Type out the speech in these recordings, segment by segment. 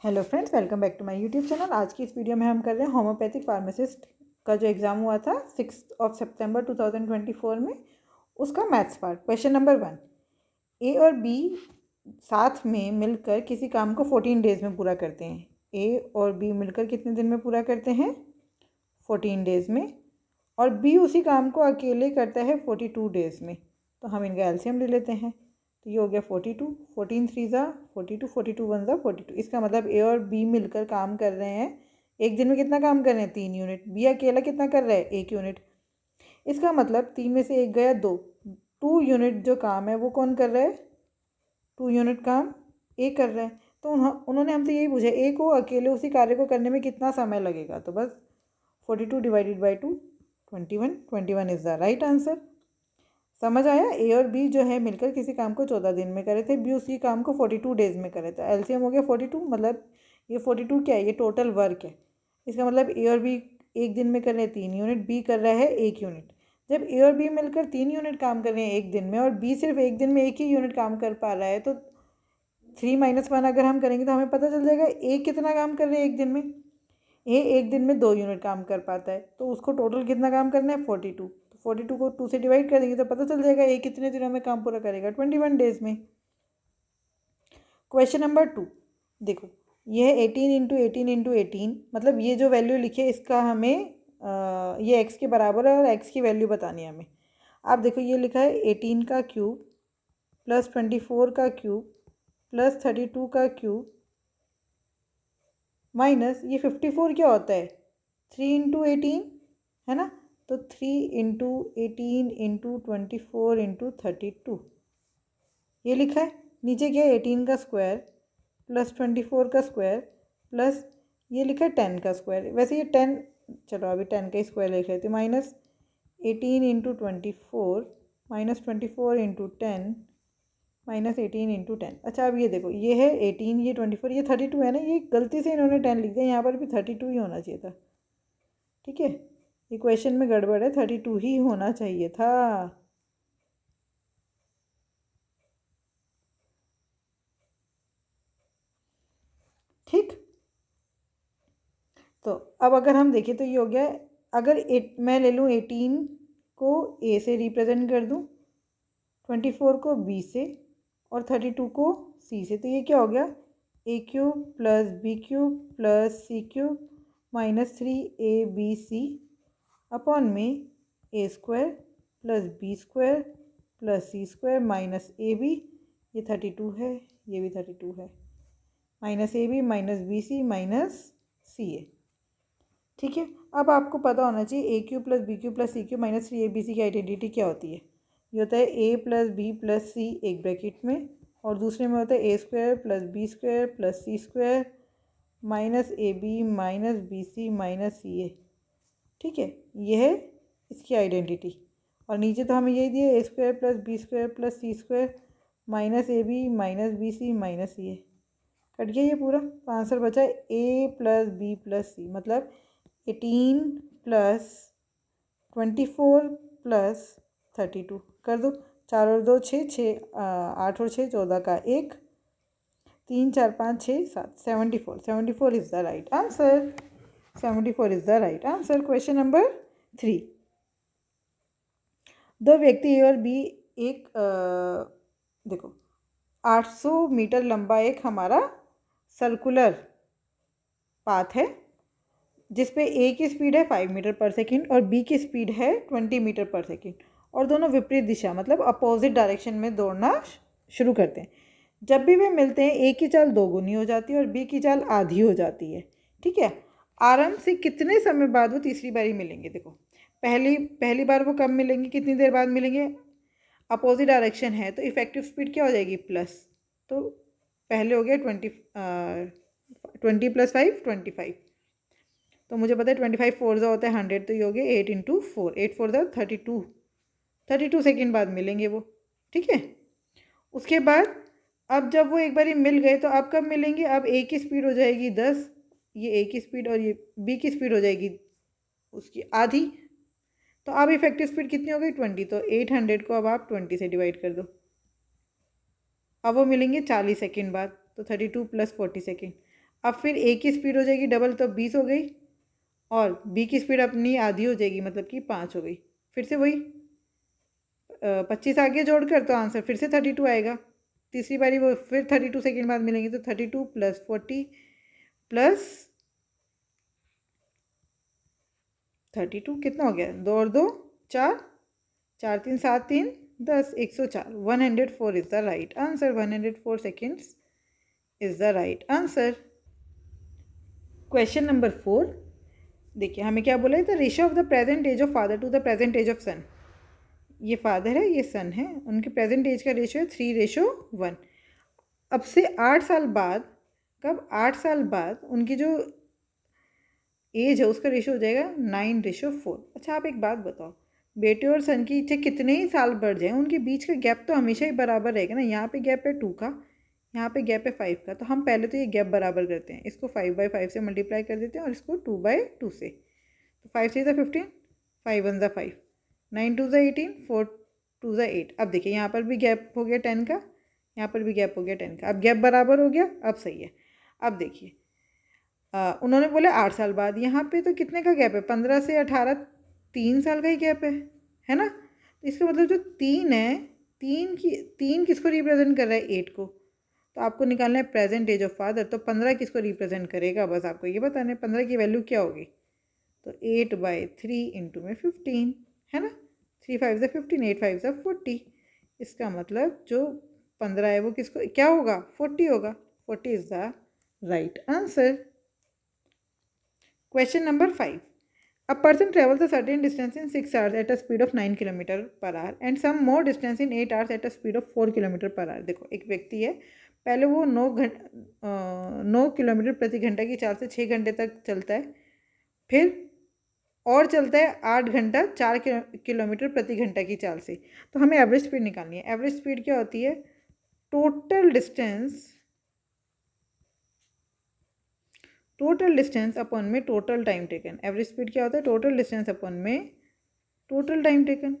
Hello friends, welcome back to my YouTube channel. आज की इस वीडियो में हम कर रहे हैं होम्योपैथिक फार्मासिस्ट का जो एग्ज़ाम हुआ था 6 सितंबर 2024 में, उसका मैथ्स पार्ट। क्वेश्चन नंबर 1, ए और बी साथ में मिलकर किसी काम को 14 डेज़ में पूरा करते हैं। ए और बी मिलकर कितने दिन में पूरा करते हैं? 14 डेज़ में। और बी उसी काम को अकेले करता है 42 डेज़ में। तो हम इनका एलसीएम ले लेते हैं। तो ये हो गया 42, 14 3 ज़ा 42, 42 1 ज़ा 42। इसका मतलब ए और बी मिलकर काम कर रहे हैं। एक दिन में कितना काम कर रहे हैं? 3 यूनिट। बी अकेला कितना कर रहा है? 1 यूनिट। इसका मतलब 3 में से 1 गया 2। 2 यूनिट जो काम है वो कौन कर रहा है? 2 यूनिट काम ए कर रहा है। तो उन्होंने हमसे यही पूछा, ए को अकेले उसी कार्य को करने में कितना समय लगेगा? तो बस 42 divided by 2, 21। 21 is the right answer. समझ आया? ए और बी जो है मिलकर किसी काम को 14 दिन में करे थे, बी उसी काम को 42 डेज में करे थे। एलसीएम हो गया 42। मतलब ये 42 क्या है? ये टोटल वर्क है। इसका मतलब ए और बी एक दिन में कर रहे हैं 3 यूनिट, बी कर रहा है 1 यूनिट। जब ए और बी मिलकर 3 यूनिट काम कर रहे हैं एक दिन में और बी सिर्फ एक दिन में 1 ही यूनिट काम कर पा रहा है, तो 3 - 1 अगर हम करेंगे तो हमें पता चल जाएगा ए कितना काम कर रहे हैं एक दिन में। ए एक दिन में 2 यूनिट काम कर पाता है, तो उसको टोटल कितना काम करना है? 42। 42 को 2 से डिवाइड कर देंगे तो पता चल जाएगा ए कितने दिनों में काम पूरा करेगा? 21 डेज में। क्वेश्चन नंबर 2 देखो, ये है 18 इंटू 18 इंटू 18। मतलब ये जो वैल्यू लिखी है इसका हमें ये x के बराबर है और x की वैल्यू बतानी है हमें। आप देखो, ये लिखा है 18 का क्यूब प्लस 24 का क्यूब प्लस 32 का क्यूब माइनस ये 54 क्या होता है? 3 इंटू 18 है ना। तो 3 इंटू 18 इंटू 24 इंटू 32 ये लिखा है। नीचे क्या है? 18 का स्क्वायर प्लस 24 का स्क्वायर प्लस ये लिखा है 10 का स्क्वायर। वैसे ये 10, चलो अभी 10 का स्क्वायर लिख लेते हैं। Minus 18 into 24 minus 24 into 10 minus 18 into 10। अच्छा, अब ये देखो, ये है 18, ये 24, ये 32 है ना। ये गलती से इन्होंने 10 लिख दिया, यहाँ पर भी 32 ही होना चाहिए था। ठीक है, ये क्वेश्चन में गड़बड़ है, 32 ही होना चाहिए था। ठीक, तो अब अगर हम देखें तो ये हो गया, अगर मैं ले लूँ 18 को ए से रिप्रेजेंट कर दूँ, 24 को बी से और 32 को सी से, तो ये क्या हो गया? A cube plus B cube plus C cube minus 3ab upon में A square plus B square plus C square minus A B. ये 32 है, ये भी 32 है। Minus A B minus B C minus C A. ठीक है, अब आपको पता होना चाहिए A cube plus B cube plus C cube minus 3ab की आइडेंटिटी क्या होती है। ये होता है A plus B plus C एक ब्रैकेट में, और दूसरे में होता है A square plus B square plus C square minus A B minus B C minus C A. ठीक है, ये है इसकी आइडेंटिटी। और नीचे तो हमें यही दिया, A square plus B square plus C square minus A B minus B C minus C A. Cut गया ये पूरा, तो आंसर बचा A plus B plus C. मतलब 18 प्लस 24 प्लस 32 कर दो। 4 और 2 6, 8 और 6 14 का 1, 3 4 5 6 7 74। 74 is the right answer. 74 is the right answer. Question number 3, दो व्यक्ति ए और बी एक देखो 800 मीटर लंबा एक हमारा सर्कुलर पाथ है, जिसपे ए की स्पीड है 5 मीटर पर सेकेंड और बी की स्पीड है 20 मीटर पर सेकेंड, और दोनों विपरीत दिशा मतलब अपोजिट डायरेक्शन में दौड़ना शुरू करते हैं। जब भी वे मिलते हैं ए की चाल 2 गुनी हो जाती है और बी की चाल आधी हो जाती है। ठीक है, आरंभ से कितने समय बाद वो तीसरी बारी मिलेंगे? देखो, पहली बार वो कब मिलेंगे, कितनी देर बाद मिलेंगे? अपोजिट डायरेक्शन है तो इफेक्टिव स्पीड क्या हो जाएगी? प्लस। तो पहले हो गया 20 प्लस 5 25। तो मुझे पता है 25 4 ज़ा होता है 100, तो ये हो गया 8 इंटू 4, 8 4 ज़ा 32 सेकेंड बाद मिलेंगे वो। ठीक है, उसके बाद अब जब वो एक बार मिल गए तो अब कब मिलेंगे? अब ए की स्पीड हो जाएगी 10, ये ए की स्पीड, और ये बी की स्पीड हो जाएगी उसकी आधी। तो अब इफेक्टिव स्पीड कितनी हो गई? 20। तो 800 को अब आप 20 से डिवाइड कर दो। अब वो मिलेंगे 40 सेकेंड बाद, तो 32 प्लस 40 सेकेंड। अब फिर ए की स्पीड हो जाएगी डबल, तो 20 हो गई, और बी की स्पीड अपनी आधी हो जाएगी, मतलब कि 5 हो गई। फिर से वही 25 आगे जोड़कर तो आंसर फिर से 32 आएगा। तीसरी बारी वो फिर 32 सेकेंड बाद मिलेंगे, तो 32 + 40 + 32 कितना हो गया, 2 और 2 4, 4 3 7 3 10, 104, 104 is the right answer. 104 seconds is the right answer. Question number 4, देखिए हमें क्या बोला है, the ratio of the present age of father to the present age of son. ये फादर है, ये सन है, उनके प्रेजेंट एज का रेशियो है 3:1। अब से 8 साल बाद, कब 8 साल बाद उनकी जो एज है उसका रेशियो हो जाएगा 9:4। अच्छा आप एक बात बताओ, बेटे और सन की चाहे कितने ही साल बढ़ जाए, उनके बीच का गैप तो हमेशा ही बराबर रहेगा ना। यहाँ पे गैप है 2 का, यहाँ पे गैप है 5 का, तो हम पहले तो ये गैप बराबर करते हैं, इसको 5/5 से मल्टीप्लाई कर देते हैं और इसको 2/2 से। तो 5 3 15, 5 1 5, 9 2 18, 4 2 8। अब देखिए यहाँ पर भी गैप हो गया 10 का, यहाँ पर भी गैप हो गया 10 का, अब गैप बराबर हो गया, अब सही है। अब देखिए उन्होंने बोले 8 साल बाद, यहाँ पे तो कितने का गैप है, 15 से 18, 3 साल का ही गैप है ना। तो इसका मतलब जो 3 है, 3 किसको रिप्रेजेंट कर रहा है, 8 को। तो आपको निकालना है प्रेजेंट एज ऑफ फादर, तो 15 किसको रिप्रेजेंट करेगा, बस आपको ये बताना है 15 की वैल्यू क्या होगी। तो 8/3 इंटू में 15 है ना, 3 5 15, 8 5 40। इसका मतलब जो 15 है वो किसको क्या होगा, 40 होगा। 40 is the right answer. Question number 5. A person travels a certain distance in 6 hours at a speed of 9 km/h and some more distance in 8 hours at a speed of 4 km/h। देखो एक व्यक्ति है, पहले वो 9 किलोमीटर प्रति घंटा की चाल से 6 घंटे तक चलता है, फिर और चलता है 8 घंटा 4 किलोमीटर प्रति घंटा की चाल से। तो हमें एवरेज स्पीड निकालनी है। एवरेज स्पीड क्या होती है, टोटल डिस्टेंस अपॉन में total time taken. Average speed क्या होता है, टोटल डिस्टेंस अपॉन में टोटल टाइम टेकन।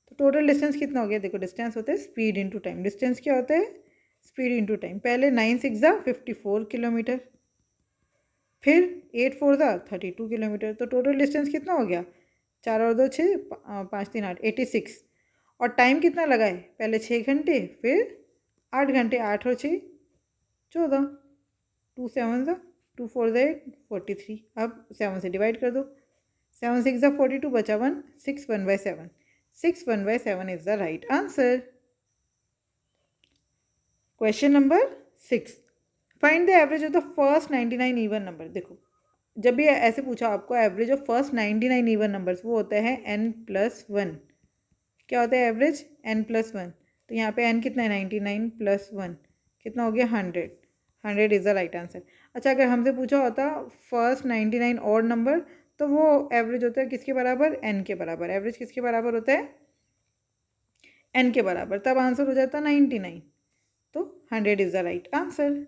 तो टोटल डिस्टेंस कितना हो गया, देखो डिस्टेंस होता है स्पीड इंटू टाइम। डिस्टेंस क्या होता है, स्पीड इंटू टाइम। पहले 9 6 54 किलोमीटर, फिर 8 4 32 किलोमीटर। तो टोटल डिस्टेंस कितना हो गया, 4 और 2 6, 5 3 8, 86। और टाइम कितना लगा है, पहले 6 घंटे, फिर 8 घंटे, 8 और 6 14, 2 7 2 4 8, 43। अब 7 से डिवाइड कर दो, 7 6 42, बचा 1, 6 1/7। 6 1/7 is the right answer. Question number 6, find the average of the first 99 even number. देखो जब भी ऐसे पूछा आपको average of first 99 even numbers, वो होता है n+1। क्या होता है एवरेज, n+1। तो यहाँ पे n कितना है, 99 + 1 कितना हो गया, 100। 100 इज़ द राइट आंसर। अच्छा अगर हमसे पूछा होता फर्स्ट 99 और नंबर, तो वो एवरेज होता है किसके बराबर, n के बराबर। एवरेज किसके बराबर होता है, n के बराबर, तब आंसर हो जाता 99। तो 100 इज़ द राइट आंसर।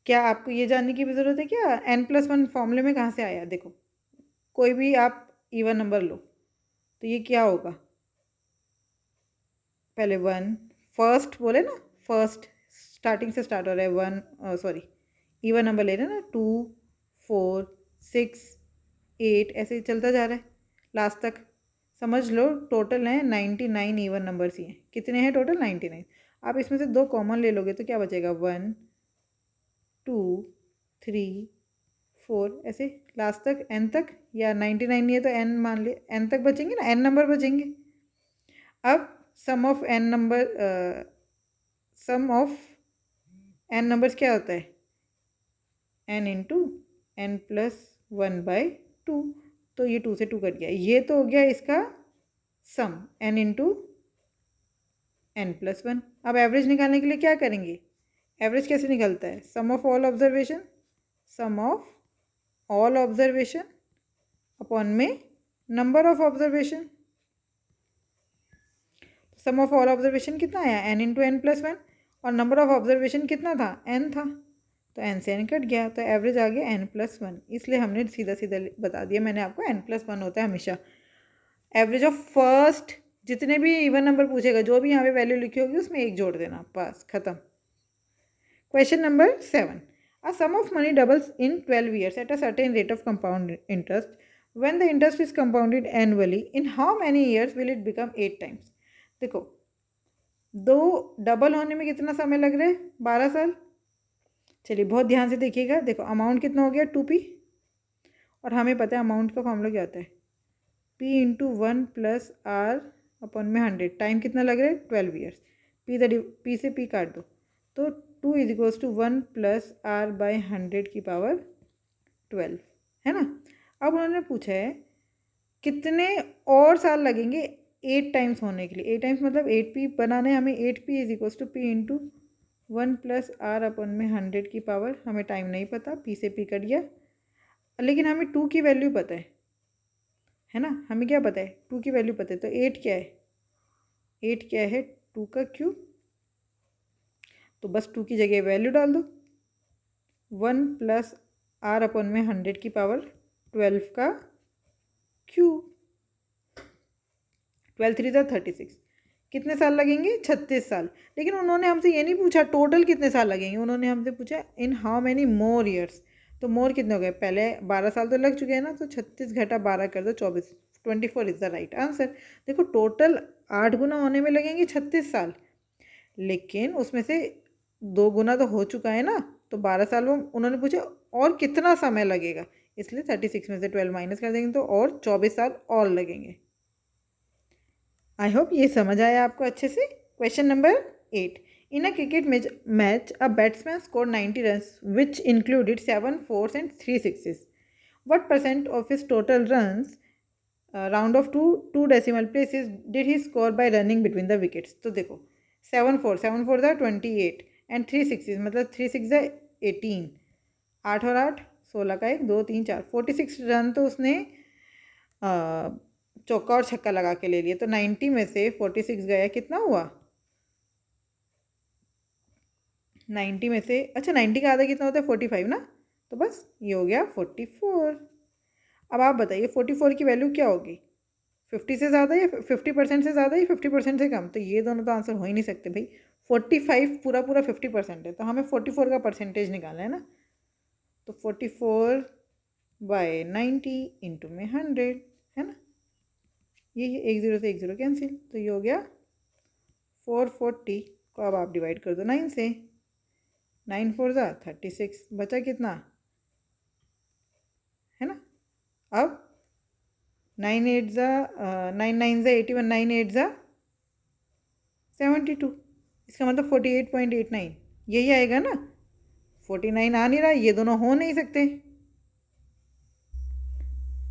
क्या आपको ये जानने की भी ज़रूरत है क्या, n+1 फॉर्मूले में कहाँ से आया। देखो कोई भी आप इवन नंबर लो, तो ये क्या होगा, पहले 1, फर्स्ट बोले ना, फर्स्ट स्टार्टिंग से स्टार्ट हो रहा है 1, सॉरी इवन नंबर ले रहे हैं ना, 2 4 6 8 ऐसे ही चलता जा रहा है लास्ट तक। समझ लो टोटल है 99 इवन नंबर्स ही हैं। कितने हैं टोटल, 99। आप इसमें से 2 कॉमन ले लोगे तो क्या बचेगा, 1 2 3 4 ऐसे लास्ट तक n तक, या 99 नहीं है तो n मान ले, n तक बचेंगे ना, n नंबर बचेंगे। अब सम ऑफ n नंबर्स क्या होता है, n इंटू n+1/2। तो ये 2 से 2 कट गया, ये तो हो गया इसका सम n इंटू n+1। अब एवरेज निकालने के लिए क्या करेंगे, एवरेज कैसे निकलता है, sum of all observation upon में number of observation. Sum of all observation कितना आया, n इंटू n+1, और नंबर ऑफ ऑब्जर्वेशन कितना था, n था, तो n से n कट गया, तो एवरेज आ गया n+1। इसलिए हमने सीधा सीधा बता दिया मैंने आपको, n+1 होता है हमेशा एवरेज ऑफ फर्स्ट। जितने भी इवन नंबर पूछेगा, जो भी यहाँ पे वैल्यू लिखी होगी उसमें 1 जोड़ देना, बस खत्म। Question number 7. A sum of money doubles in 12 years at a certain rate of compound interest. When the interest is compounded annually, in how many years will it become 8 times? देखो, दो double होने में कितना समय लग रहा है? 12 साल. चलिए बहुत ध्यान से देखिएगा. देखो अमाउंट कितना हो गया? 2p. और हमें पता है अमाउंट का फॉर्मूला क्या होता है? p into 1 plus R upon में 100. टाइम कितना लग रहा है? 12 ईयर्स. p से p काट दो तो 2 is equals to 1 plus R by 100 की पावर 12 है ना. अब उन्होंने पूछा है कितने और साल लगेंगे 8 टाइम्स होने के लिए. 8 टाइम्स मतलब 8p बनाने हमें. 8p is equals to p into 1 plus R upon में 100 की पावर. हमें टाइम नहीं पता, p से p कट गया, लेकिन हमें 2 की वैल्यू पता है ना. हमें क्या पता है? 2 की वैल्यू पता है. तो 8 क्या है? 8 क्या है? 2 का क्यूब. तो बस 2 की जगह वैल्यू डाल दो. 1 प्लस आर अपन में 100 की पावर 12 का क्यूब. 12 3 ज़ा 36. कितने साल लगेंगे? 36 साल. लेकिन उन्होंने हमसे ये नहीं पूछा टोटल कितने साल लगेंगे. उन्होंने हमसे पूछा in how many more years. तो मोर कितने हो गए? पहले 12 साल तो लग चुके हैं ना. तो 36 घटा 12 कर दो 24. 24 इज़ द राइट आंसर. देखो टोटल 8 गुना होने में लगेंगे 36 साल, लेकिन उसमें से 2 गुना तो हो चुका है ना. तो 12 साल में उन्होंने पूछा और कितना समय लगेगा, इसलिए 36 में से 12 माइनस कर देंगे तो और 24 साल और लगेंगे. आई होप ये समझ आया आपको अच्छे से. Question number 8. In a cricket match a batsman score 90 runs which included 7 4s and 3 6s. What percent of his total runs round off to decimal places did he score by running between the wickets. तो देखो 7 4 ज़ा 28 and 3 6 मतलब 3 6 ज़ा 18. 8 और 8 16 का 1 2 3 4 46 run तो उसने चौका और छक्का लगा के ले लिया. तो 90 में से 46 गया, कितना हुआ? 90 में से, अच्छा 90 का आधा कितना होता है? 45 ना. तो बस ये हो गया 44. अब आप बताइए 44 की वैल्यू क्या होगी? 50 से ज़्यादा या 50% से ज़्यादा या 50% से कम? तो ये दोनों तो आंसर हो ही नहीं सकते भाई. 45 पूरा 50% है, तो हमें 44 का परसेंटेज निकालना है ना. तो 44 बाय 90 इंटू में 100 है ना. ये 1 0 से 1 0 कैंसिल. तो ये हो गया 440 को अब आप डिवाइड कर दो 9 से. 9 4 ज़ा 36. बचा कितना? है ना. अब 9 9 ज़ा 81. 9 8 ज़ा 72. इसका मतलब 48.89 यही आएगा ना. 49 आ नहीं रहा, ये दोनों हो नहीं सकते.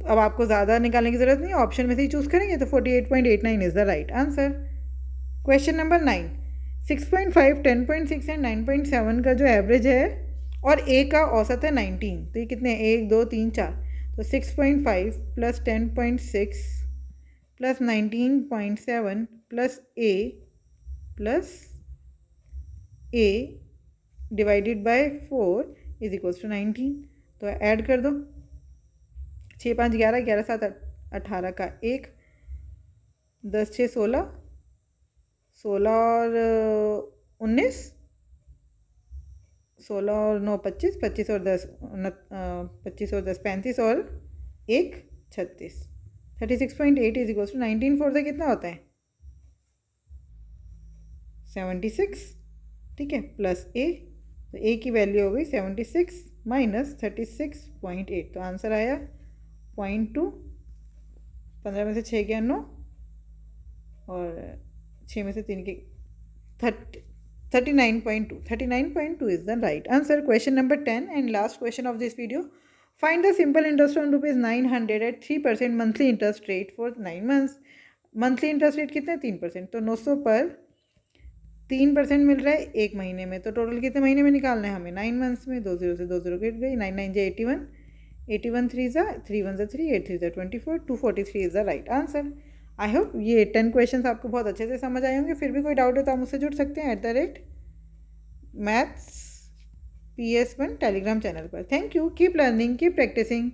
तो अब आपको ज़्यादा निकालने की ज़रूरत नहीं, ऑप्शन में से ही चूज़ करेंगे. तो 48.89 is the right answer. Question number 9. 6.5 10.6 and 9.7 का जो एवरेज है और ए का औसत है 19. तो ये कितने? 1 2 3 4. तो 6.5 plus 10.6 plus 19.7 plus A divided by 4 is equals to 19. तो ऐड कर दो. 6 5 11 11 7 18 का 1 10 6 16 16 और 19 16 और 9 25 25 और 10 25 और 10 35 और 1 36. 36.8 इज इक्वल्स टू 19 4 से कितना होता है? 76. ठीक है. प्लस ए. तो ए की वैल्यू हो गई 76 माइनस 36.8. तो आंसर आया 0.2. 15 में से 6 गया 9 और 6 में से 3 के 39.2. 39.2 is the right answer. Question number 10 and last question of this video. Find the simple interest on rupees 900 at 3% monthly interest rate for 9 months. Monthly interest rate कितना है? 3%. तो 900 पर 3% मिल रहा है एक महीने में. तो टोटल कितने महीने में निकालना है हमें? 9 मंथ्स में. 2 0 से 2 0 कट गई. 9 9 जा 81. 81 3 ज़ा 3 1 ज़ा 3 8 3 ज़ा 24. 243 is the right answer. I hope ये 10 क्वेश्चन आपको बहुत अच्छे से समझ आए होंगे. फिर भी कोई डाउट है तो आप मुझसे जुड़ सकते हैं @maths PS1 टेलीग्राम चैनल पर. Thank you. Keep learning, keep practising.